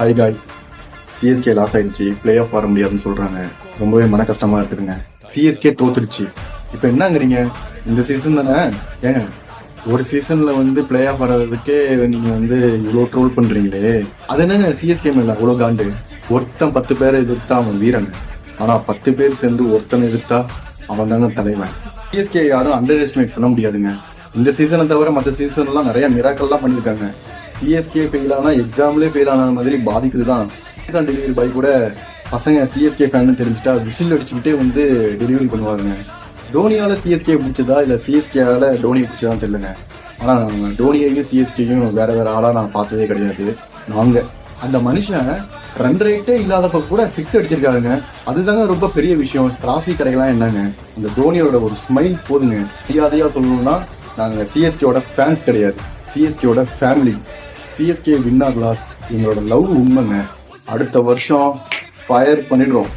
Hi guys, CSK loss ஆயிடுச்சு, play off வர முடியாதுன்னு சொல்றாங்க. ரொம்பவே மன கஷ்டமா இருக்குதுங்க. சிஎஸ்கே தோத்துடுச்சு. இப்போ என்னங்கிறீங்க? இந்த சீசன் தானே ஏங்க, ஒரு சீசன்ல பிளே ஆஃப் வர்றதுக்கே நீங்க இவ்வளோ ட்ரோல் பண்றீங்களே, அது என்னங்க சிஎஸ்கே மேல அவ்வளோ காண்டு? ஒருத்தன் 10 பேரை எதிர்த்தா அவன் வீரங்க, ஆனா 10 பேர் சேர்ந்து ஒருத்தனை எதிர்த்தா அவன் தாங்க தலைவன். சிஎஸ்கே யாரும் அண்டர் எஸ்டிமேட் பண்ண முடியாதுங்க. இந்த சீசனை தவிர மற்ற சீசன்லாம் நிறைய மிராக்கல்லாம் பண்ணியிருக்காங்க. சிஎஸ்கே ஃபெயில் ஆனா எக்ஸாம்லேயே ஃபெயில் ஆன மாதிரி பாதிக்குது தான். டெலிவரி பாய் கூட பசங்க சிஎஸ்கே ஃபேன் தெரிஞ்சுட்டா விசில் அடிச்சுக்கிட்டே டெலிவரி பண்ணுவாங்க. டோனியால சிஎஸ்கே பிடிச்சதா இல்லை சிஎஸ்கேயால டோனியை பிடிச்சதான் தெரியலங்க. ஆனால் டோனியையும் சிஎஸ்கேயும் வேற வேற ஆளாக நான் பார்த்ததே கிடையாது. அந்த மனுஷன் ரன் ரேட்டே இல்லாதப்ப கூட 6 அடிச்சிருக்காங்க. அதுதாங்க ரொம்ப பெரிய விஷயம். டிராஃபி கிடைக்கலாம் என்னங்க, அந்த தோனியோட ஒரு ஸ்மைல் போதுங்க. மரியாதையா சொல்லணும்னா நாங்கள் சிஎஸ்கேயோட ஃபேன்ஸ் கிடையாது, சிஎஸ்கேயோட family. CSK win or lose எங்களோட லவ் உண்மைங்க. அடுத்த வருஷம் ஃபயர் பண்ணிடுறோம்.